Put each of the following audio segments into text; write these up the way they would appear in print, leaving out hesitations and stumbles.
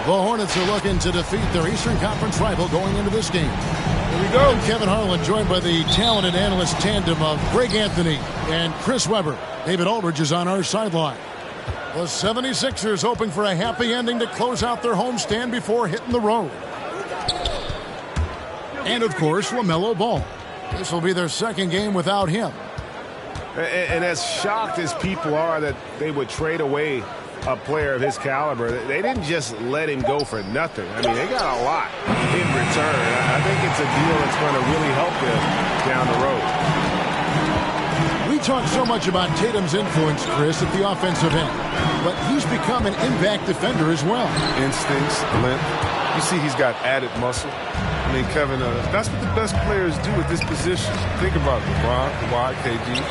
The Hornets are looking to defeat their Eastern Conference rival going into this game. Here we go. I'm Kevin Harlan, joined by the talented analyst tandem of Greg Anthony and Chris Webber. David Aldridge is on our sideline. The 76ers hoping for a happy ending to close out their homestand before hitting the road. And, of course, LaMelo Ball. This will be their second game without him. And as shocked as people are that they would trade away a player of his caliber, they didn't just let him go for nothing. I mean, they got a lot in return. I think it's a deal that's going to really help them down the road. We talk so much about Tatum's influence, Chris, at the offensive end, but he's become an impact defender as well. Instincts, length. You see he's got added muscle. I mean, Kevin, that's what the best players do at this position. Think about it, LeBron, Kawhi, KG.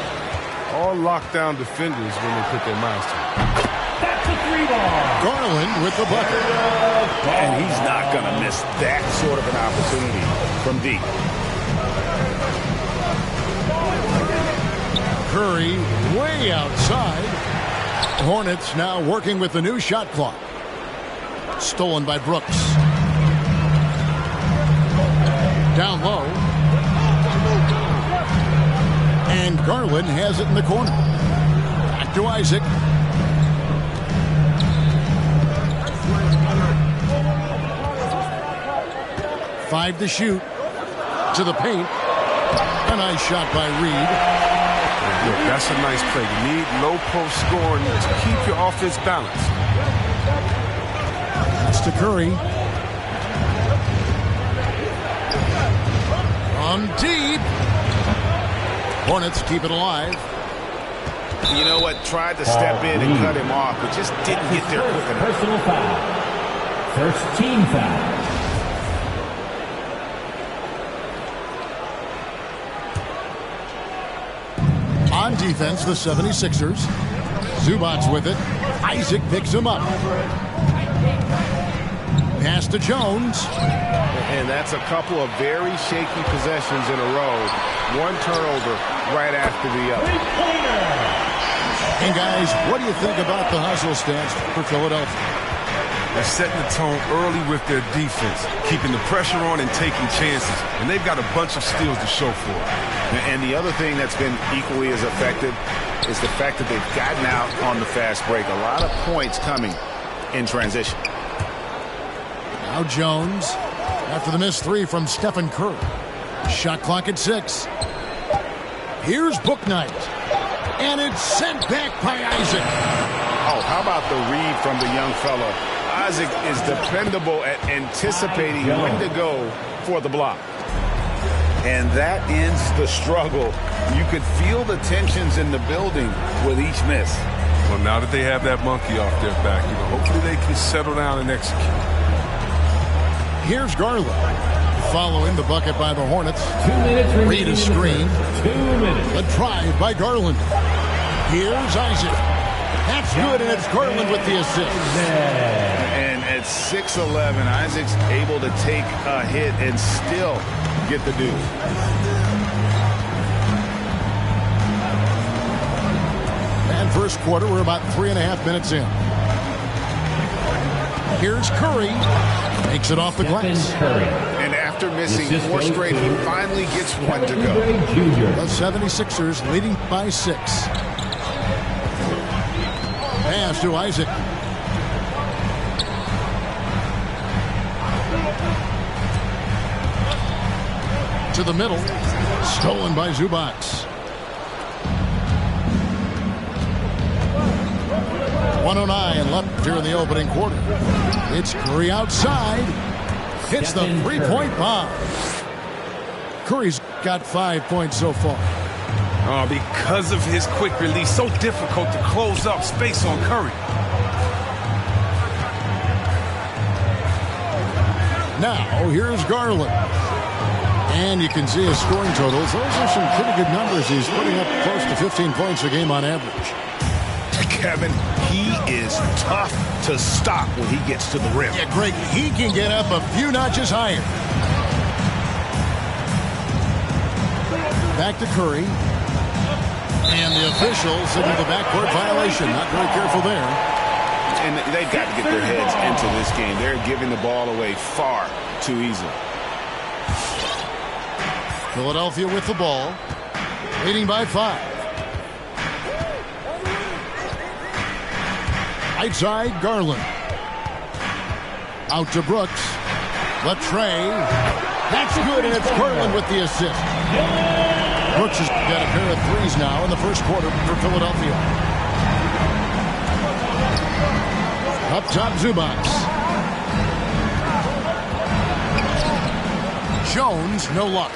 All lockdown defenders when they put their minds to it. That's a three-ball. Garland with the bucket. And he's not going to miss that sort of an opportunity from deep. Curry way outside. Hornets now working with the new shot clock. Stolen by Brooks. Down low. And Garland has it in the corner. Back to Isaac. Five to shoot. To the paint. A nice shot by Reed. Look, that's a nice play. You need low post scoring to keep your offense balanced. That's to Curry. From deep. Hornets keep it alive. You know what? Tried to step in and cut him off, but just didn't get there quick enough. Personal foul. First team foul. On defense, the 76ers. Zubac's with it. Isaac picks him up. Pass to Jones. And that's a couple of very shaky possessions in a row. One turnover right after the other. And guys, what do you think about the hustle stats for Philadelphia? They're setting the tone early with their defense, keeping the pressure on and taking chances. And they've got a bunch of steals to show for it. And the other thing that's been equally as effective is the fact that they've gotten out on the fast break. A lot of points coming in transition. Now Jones, after the missed three from Stephen Curry. Shot clock at 6. Here's Bouknight. And it's sent back by Isaac. Oh, how about the read from the young fella? Isaac is dependable at anticipating when to go for the block. And that ends the struggle. You could feel the tensions in the building with each miss. Well, now that they have that monkey off their back, hopefully they can settle down and execute. Here's Garland. Following the bucket by the Hornets. 2 minutes remaining. Reed a screen. 2 minutes. A drive by Garland. Here's Isaac. That's good, and it's Garland with the assist. And at 6'11", Isaac's able to take a hit and still get the deuce. And first quarter, we're about 3.5 minutes in. Here's Curry. Makes it off the glass. And after missing 4 straight, he finally gets one to go. The 76ers leading by 6. pass to Isaac. To the middle. Stolen by Zubac. 1:09 left here in the opening quarter. It's Curry outside. Hits the three-point bomb. Curry's got 5 points so far. Oh, because of his quick release, so difficult to close up space on Curry. Now, here's Garland. And you can see his scoring totals. Those are some pretty good numbers. He's putting up close to 15 points a game on average. Kevin, he is tough to stop when he gets to the rim. Yeah, Greg, he can get up a few notches higher. Back to Curry. And the officials signal the backcourt violation. Not very careful there. And they've got to get their heads into this game. They're giving the ball away far too easily. Philadelphia with the ball. Leading by 5. Right side, Garland. Out to Brooks. Latrey. That's good, and it's Garland with the assist. Brooks has got a pair of threes now in the first quarter for Philadelphia. Up top, Zubac. Jones, no luck.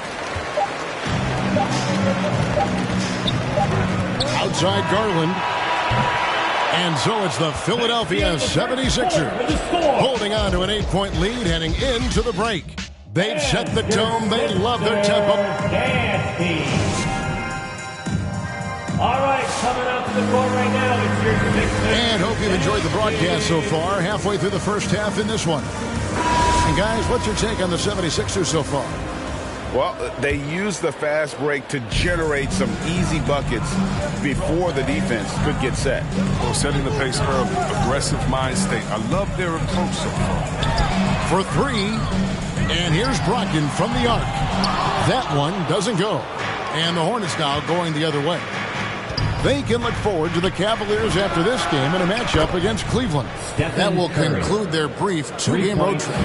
Outside, Garland. And so it's the Philadelphia 76ers holding on to an 8-point lead heading into the break. They've set the tone. They love their tempo. All right, coming out to the court right now, it's your Sixers. And hope you've enjoyed the broadcast so far. Halfway through the first half in this one. And guys, what's your take on the 76ers so far? Well, they use the fast break to generate some easy buckets before the defense could get set. Well, setting the pace early, aggressive mind state. I love their approach so For far. 3, and here's Brogdon from the arc. That one doesn't go. And the Hornets now going the other way. They can look forward to the Cavaliers after this game in a matchup against Cleveland. That will conclude their brief 2-game road trip.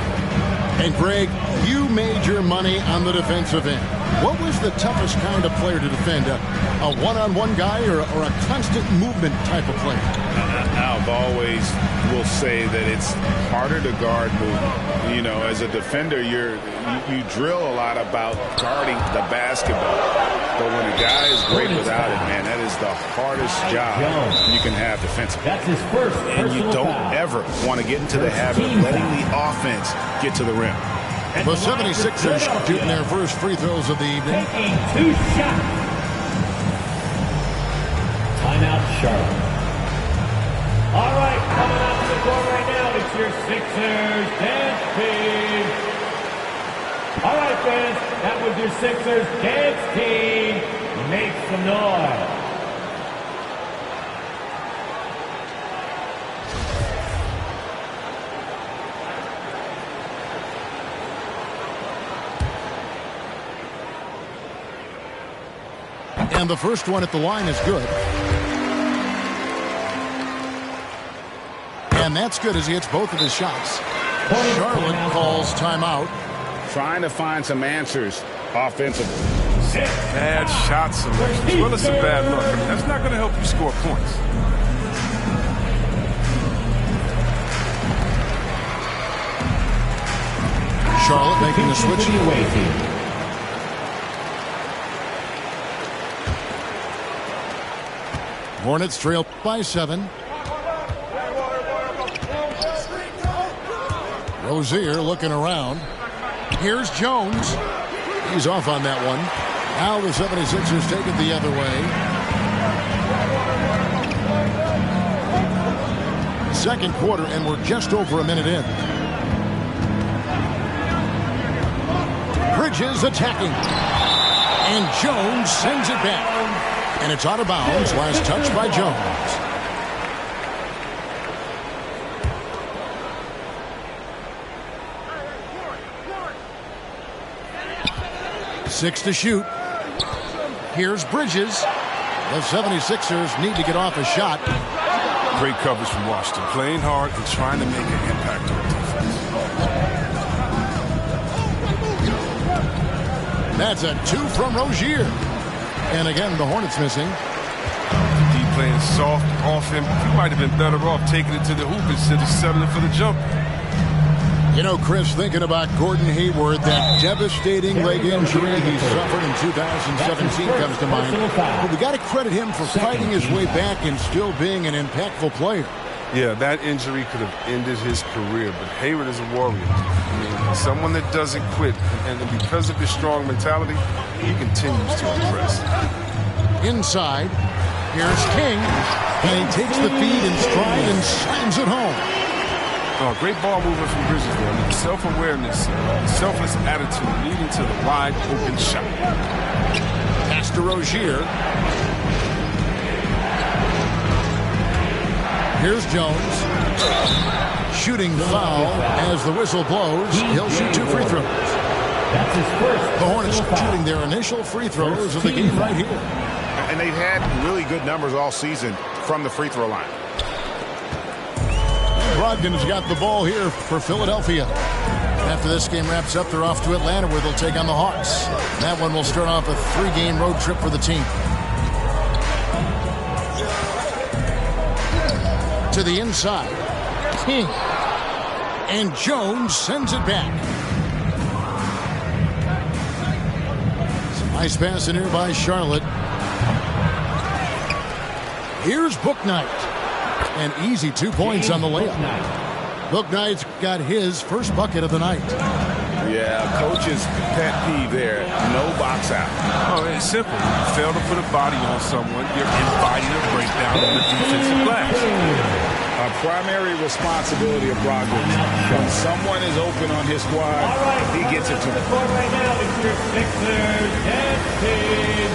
And Greg, you made your money on the defensive end. What was the toughest kind of player to defend? A one-on-one guy or a constant movement type of player? I've always will say that it's harder to guard movement. You know, as a defender, you drill a lot about guarding the basketball. But when a guy is great without it, man, that is the hardest job you can have defensively. That's his first. And you don't ever want to get into the habit of letting the offense get to the rim. The 76ers shooting their first free throws of the evening. Taking 2 shots. Timeout, Charlotte. All right, coming out to the court right now, it's your Sixers dance team. All right, fans, that was your Sixers dance team. Make some noise. And the first one at the line is good. And that's good as he hits both of his shots. Charlotte calls timeout. Trying to find some answers offensively. Bad shot selection. Well, it's a bad look. I mean, that's not going to help you score points. Charlotte making the switch. Away team. Hornets trail by 7. Rozier looking around. Here's Jones. He's off on that one. Now the 76ers take it the other way. Second quarter, and we're just over a minute in. Bridges attacking. And Jones sends it back. And it's out of bounds. Last touch by Jones. Six to shoot. Here's Bridges. The 76ers need to get off a shot. Great coverage from Washington. Playing hard and trying to make an impact on defense. That's a 2 from Rozier. And again, the Hornets missing. D playing soft off him. He might have been better off taking it to the hoop instead of settling for the jump. You know, Chris, thinking about Gordon Hayward, that devastating leg injury he suffered in 2017 comes to mind. But we got to credit him for fighting his way back and still being an impactful player. Yeah, that injury could have ended his career, but Hayward is a warrior. I mean, someone that doesn't quit, and because of his strong mentality, he continues to impress. Inside, here's King, and he takes the feed in stride and slams it home. Oh, great ball movement from Bridges there. I mean, self-awareness, selfless attitude leading to the wide open shot. Pass to Rozier. Here's Jones. Shooting foul as the whistle blows. He'll shoot 2 free throws. That's his first. The Hornets shooting their initial free throws of the game right here. And they've had really good numbers all season from the free throw line. Brogdon's got the ball here for Philadelphia. After this game wraps up, they're off to Atlanta where they'll take on the Hawks. That one will start off a 3-game road trip for the team. To the inside. King. And Jones sends it back. Some nice pass in here by Charlotte. Here's Bouknight. An easy 2 points on the layup. Bouknight's got his first bucket of the night. Yeah, coach's pet peeve there. No box out. Oh, it's simple. You fail to put a body on someone, you're inviting a breakdown in the defensive glass. A primary responsibility of Brogdon. When someone is open on his squad, he gets it to them. Right now, it's your Sixers dance team.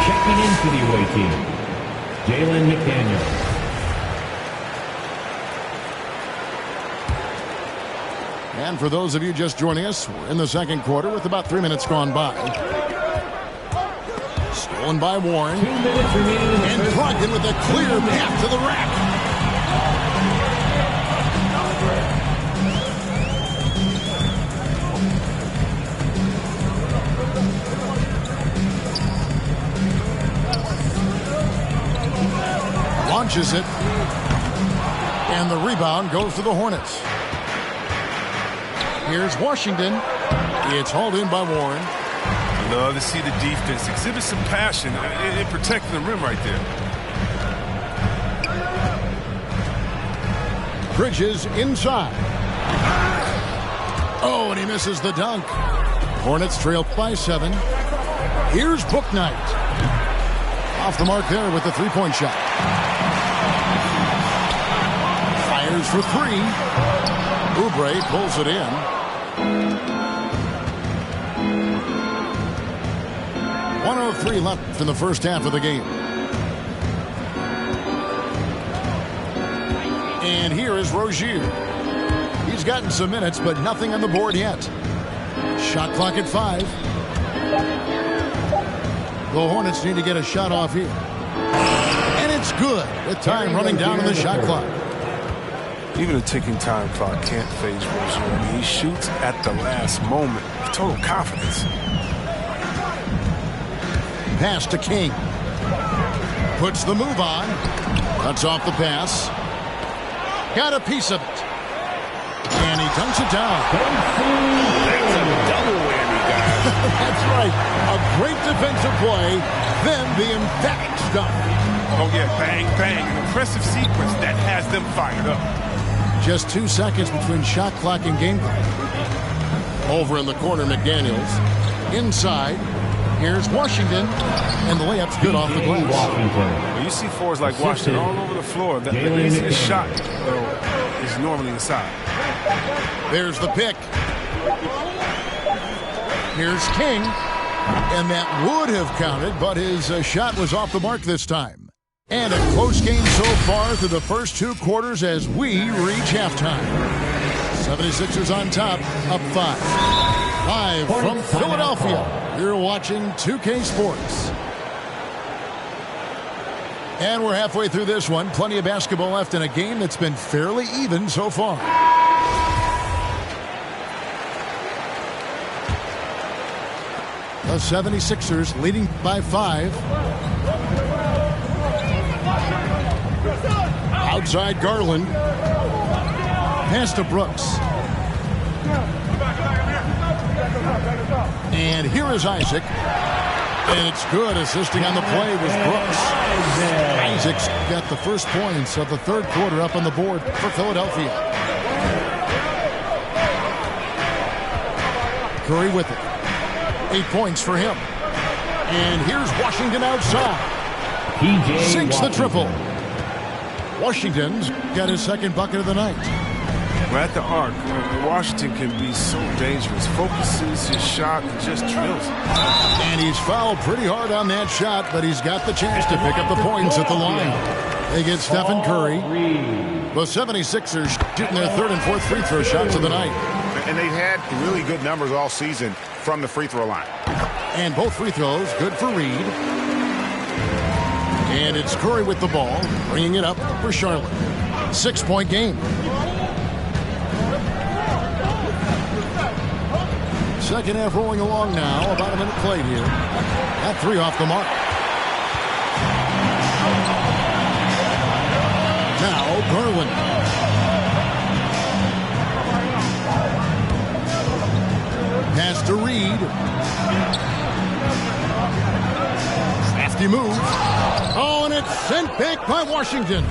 Checking into the away team, Jalen McDaniel. And for those of you just joining us, we're in the second quarter with about 3 minutes gone by. Stolen by Warren. 2 minutes remaining in the And Brogdon with a clear path to the rack. Launches it. And the rebound goes to the Hornets. Here's Washington. It's hauled in by Warren. Love to see the defense exhibit some passion in protecting the rim right there. Bridges inside. Oh, and he misses the dunk. Hornets trail by 7. Here's Bouknight. Off the mark there with the 3-point shot. Fires for 3. Oubre pulls it in. .103 left in the first half of the game. And here is Rozier. He's gotten some minutes, but nothing on the board yet. Shot clock at 5. The Hornets need to get a shot off here. And it's good with time running down on the shot clock. Even a ticking time clock can't phase Rozier. I mean, he shoots at the last moment with total confidence. Pass to King. Puts the move on. Cuts off the pass. Got a piece of it. And he dunks it down. That's a double whammy, guys. That's right. A great defensive play, then the emphatic stop. Oh, yeah, bang, bang. An impressive sequence that has them fired up. Just 2 seconds between shot clock and game clock. Over in the corner, McDaniels. Inside. Here's Washington. And the layup's good off the glass. Well, you see fours like Washington all over the floor. The easiest shot, though, is normally inside. There's the pick. Here's King. And that would have counted, but his shot was off the mark this time. And a close game so far through the first 2 quarters as we reach halftime. 76ers on top, up 5. Live from Philadelphia, you're watching 2K Sports. And we're halfway through this one. Plenty of basketball left in a game that's been fairly even so far. The 76ers leading by 5. Outside Garland. Pass to Brooks. And here is Isaac. And it's good. Assisting on the play was Brooks. Isaac's got the first points of the third quarter up on the board for Philadelphia. Curry with it. 8 points for him. And here's Washington outside. Sinks the triple. Washington's got his second bucket of the night. We're at the arc. Washington can be so dangerous. Focuses his shot and just drills. And he's fouled pretty hard on that shot, but he's got the chance to pick up the points at the line. They get Stephen Curry. The 76ers shooting their third and fourth free throw shots of the night. And they've had really good numbers all season from the free throw line. And both free throws good for Reed. And it's Curry with the ball, bringing it up for Charlotte. 6-point game. Second half rolling along now. About a minute played here. That 3 off the mark. Now Garland. Pass to Reed. Crafty move. Oh, and it's sent back by Washington.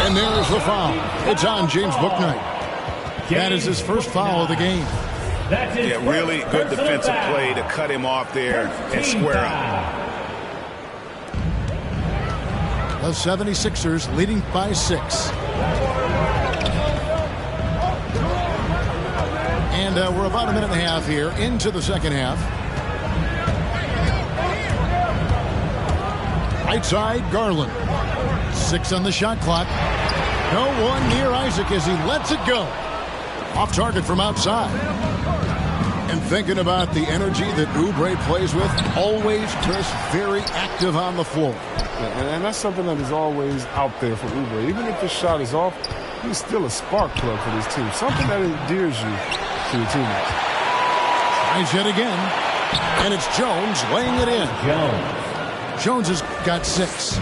And there's the foul. It's on James Bouknight. That is his first foul of the game. Yeah, really good defensive play to cut him off there and square up. The 76ers leading by 6. And we're about a minute and a half here into the second half. Right side, Garland. 6 on the shot clock. No one near Isaac as he lets it go. Off target from outside. And thinking about the energy that Oubre plays with, always, Chris, very active on the floor. And that's something that is always out there for Oubre. Even if his shot is off, he's still a spark plug for this team. Something that endears you to your teammates. Tries yet again. And it's Jones laying it in. Jones has got 6.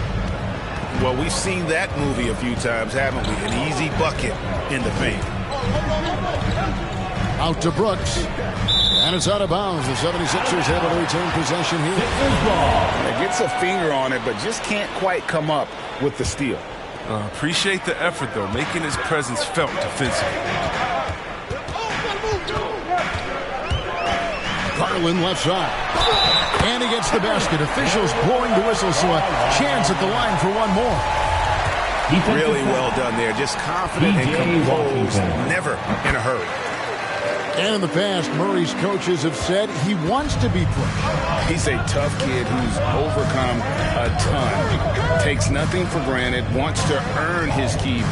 Well, we've seen that movie a few times, haven't we? An easy bucket in the paint. Out to Brooks. And it's out of bounds. The 76ers able to retain possession here. It gets a finger on it, but just can't quite come up with the steal. Appreciate the effort, though, making his presence felt defensively. Garland left side. And he gets the basket. Officials blowing the whistle, so a chance at the line for one more. Really well done there. Just confident and composed. Never in a hurry. And in the past, Murray's coaches have said he wants to be pushed. He's a tough kid who's overcome a ton. Takes nothing for granted. Wants to earn his keep.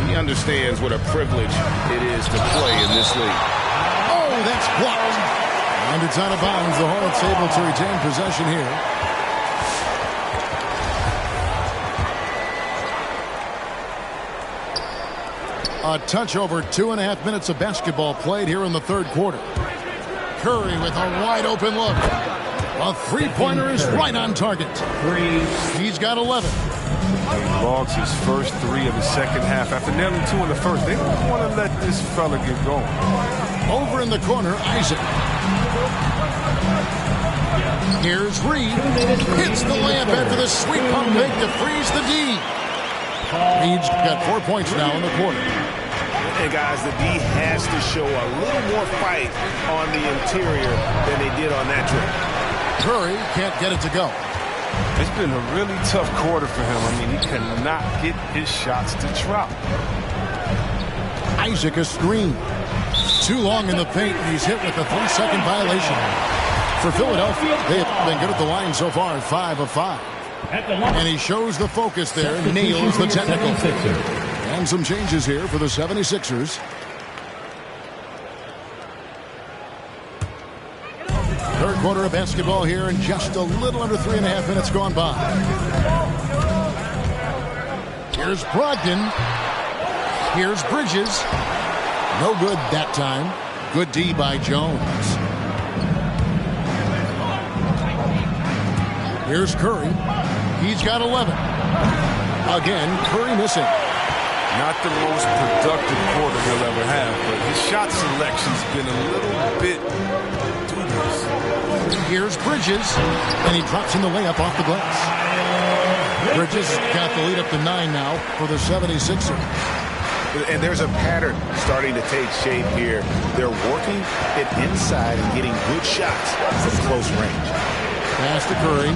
He understands what a privilege it is to play in this league. Oh, that's blocked. And it's out of bounds. The Hornets able to retain possession here. A touch over 2.5 minutes of basketball played here in the third quarter. Curry with a wide open look. A three-pointer is right on target. He's got 11. He logs his first 3 of the second half after nailing 2 in the first. They don't want to let this fella get going. Over in the corner, Isaac. Here's Reed. Hits the layup after the sweet pump fake to freeze the D. Reed's got 4 points now in the quarter. And guys, the D has to show a little more fight on the interior than they did on that trip. Curry can't get it to go. It's been a really tough quarter for him. I mean, he cannot get his shots to drop. Isaac a screen. Too long in the paint, and he's hit with a 3-second violation. For Philadelphia, they have been good at the line so far, 5 of 5. And he shows the focus there, nails the technical. And some changes here for the 76ers. Third quarter of basketball here, and just a little under 3.5 minutes gone by. Here's Brogdon. Here's Bridges. No good that time. Good D by Jones. Here's Curry. He's got 11. Again, Curry missing. Not the most productive quarter he'll ever have, but his shot selection's been a little bit dubious. Here's Bridges, and he drops in the layup off the glass. Bridges got the lead up to 9 now for the 76ers. And there's a pattern starting to take shape here. They're working it inside and getting good shots from close range. Pass to Curry.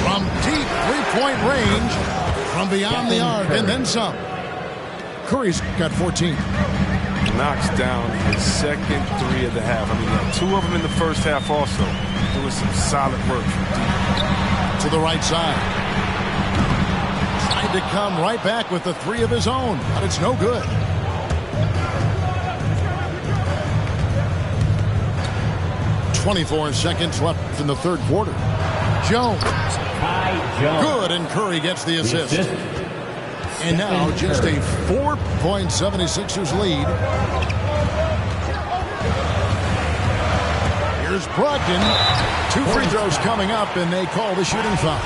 From deep three-point range, from beyond the arc, and then some. Curry's got 14. Knocks down his second 3 of the half. I mean, he had 2 of them in the first half also. Doing some solid work from deep. To the right side. Tried to come right back with the 3 of his own, but it's no good. "24 seconds left in the third quarter. Jones. Good, and Curry gets the assist. And now just a 4-point 76ers lead. Here's Brogdon. 2 free throws coming up, and they call the shooting foul.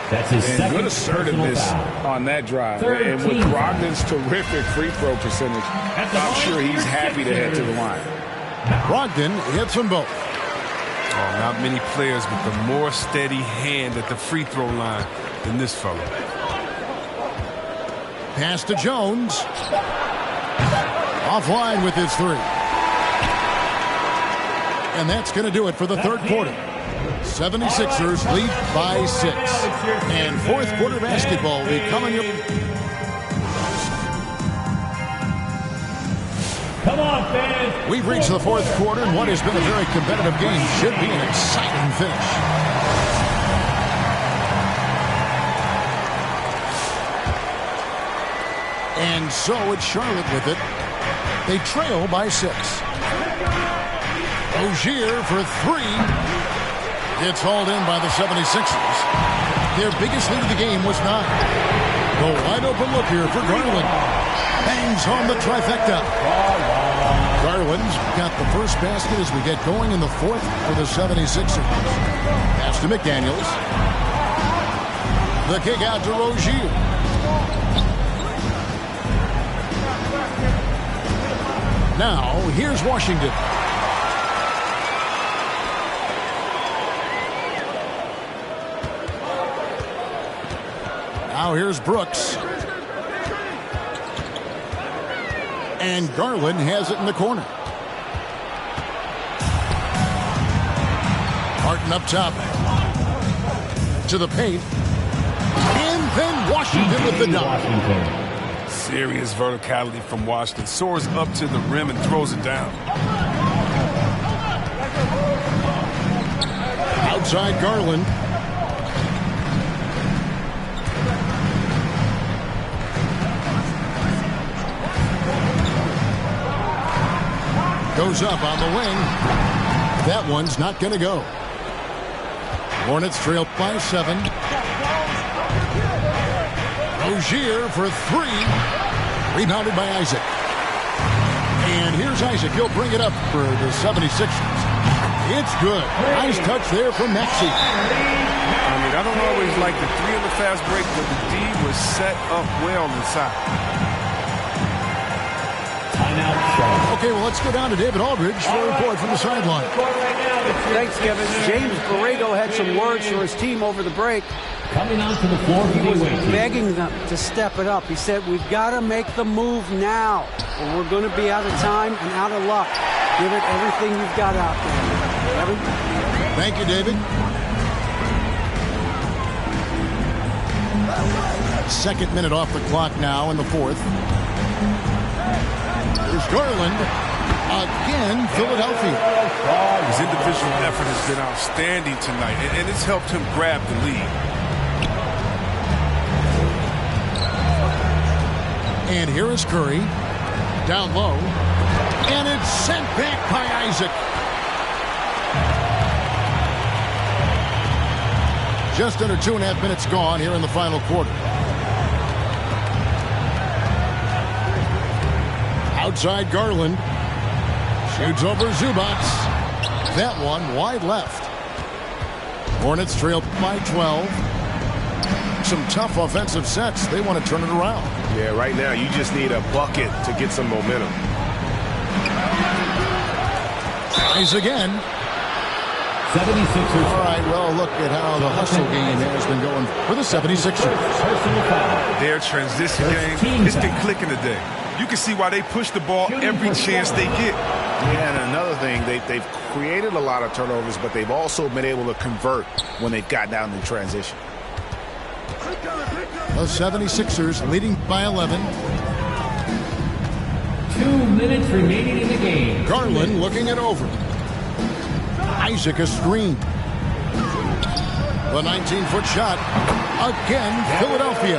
That's his and second good assertiveness on that drive. And with Brogdon's terrific free throw percentage, I'm sure he's happy to head to the line. Brogdon hits them both. Oh, not many players with a more steady hand at the free throw line than this fellow. Pass to Jones. Offline with his 3. And that's going to do it for the third quarter. 76ers lead by 6. And fourth quarter basketball will be coming up. Come on, fans. We've reached the fourth quarter, and what has been a very competitive game should be an exciting finish. And so it's Charlotte with it. They trail by 6. Rozier for 3. It's hauled in by the 76ers. Their biggest lead of the game was 9. The wide open look here for Garland. Bangs home the trifecta. Garland's got the first basket as we get going in the fourth for the 76ers. Pass to McDaniels. The kick out to Rozier. Now, here's Washington. Now here's Brooks. And Garland has it in the corner. Martin up top. To the paint. And then Washington with the dunk. Serious verticality from Washington. Soars up to the rim and throws it down. Outside Garland. Goes up on the wing. That one's not going to go. Hornets trail by 7. Rozier for 3. Rebounded by Isaac. And here's Isaac. He'll bring it up for the 76ers. It's good. Nice touch there from Maxey. I mean, I don't always like the 3 on the fast break, but the D was set up well inside. Okay, well, let's go down to David Aldridge for a report from the sideline. Thanks, Kevin. James Borrego had some words for his team over the break. Coming onto the floor, he was begging them to step it up. He said, we've got to make the move now, or we're going to be out of time and out of luck. Give it everything you've got out there. Kevin? Thank you, David. Second minute off the clock now in the fourth. Here's Garland. Again, Philadelphia. His individual effort has been outstanding tonight, and it's helped him grab the lead. And here is Curry. Down low. And it's sent back by Isaac. Just under 2.5 minutes gone here in the final quarter. Outside Garland. Shoots over Zubac. That one wide left. Hornets trail by 12. Some tough offensive sets. They want to turn it around. Yeah, right now you just need a bucket to get some momentum. Tries again. 76ers. All right, well, look at how the hustle game has been going for the 76ers. Personal foul. Their transition game, it's been clicking today. You can see why they push the ball every chance they get. Yeah, and another thing, they've created a lot of turnovers, but they've also been able to convert when they've gotten out in transition. The 76ers leading by 11. 2 minutes remaining in the game. Garland looking it over. Isaac a screen. The 19-foot shot. Again, Philadelphia.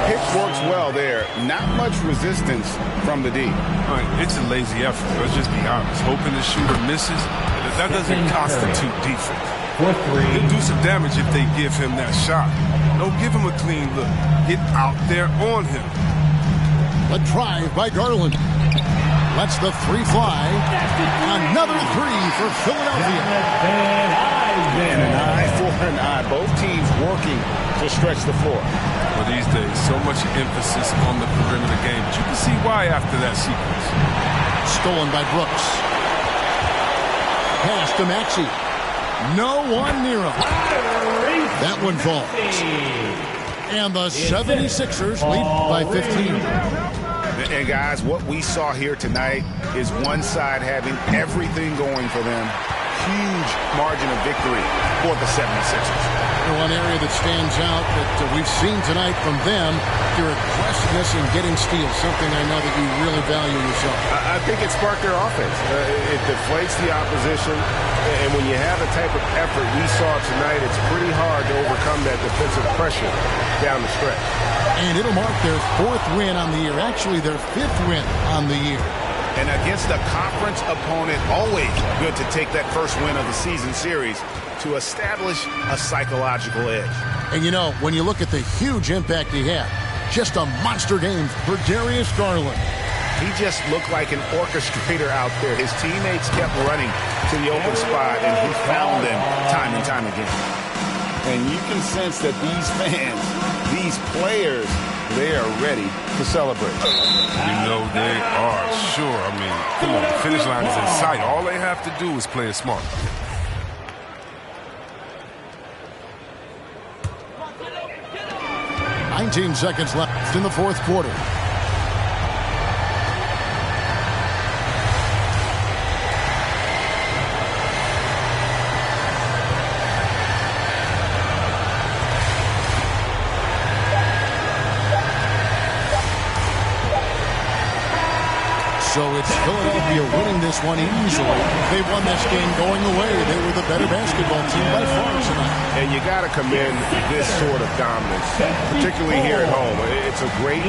Pick works well there. Not much resistance from the D. All right, it's a lazy effort. Let's just be honest. Hoping the shooter misses, that doesn't constitute defense. He'll do some damage if they give him that shot. Don't give him a clean look. Get out there on him. A drive by Garland. Lets the three fly. Another three for Philadelphia. And an eye for an eye. Both teams working to stretch the floor. Well, these days, so much emphasis on the perimeter game. But you can see why after that sequence. Stolen by Brooks. Pass to Maxey. No one near him. That one falls. And the 76ers lead by 15. And guys, what we saw here tonight is one side having everything going for them. Huge margin of victory for the 76ers. One area that stands out that we've seen tonight from them, their aggressiveness in getting steals, something I know that you really value yourself. I think it sparked their offense. It deflates the opposition, and when you have the type of effort we saw tonight, it's pretty hard to overcome that defensive pressure down the stretch. And it'll mark their 4th win on the year, actually their 5th win on the year. And against a conference opponent, always good to take that first win of the season series to establish a psychological edge. And you know, when you look at the huge impact he had, just a monster game for Darius Garland. He just looked like an orchestrator out there. His teammates kept running to the open spot, and he found them time and time again. And you can sense that these fans, these players, they are ready to celebrate. You know they are, sure. I mean, come on, the finish line is in sight. All they have to do is play it smart. "19 seconds left in the 4th quarter. So it's Philadelphia winning this one easily. They won this game going away. They were the better basketball team by far tonight. And you got to commend this sort of dominance, particularly here at home. It's a great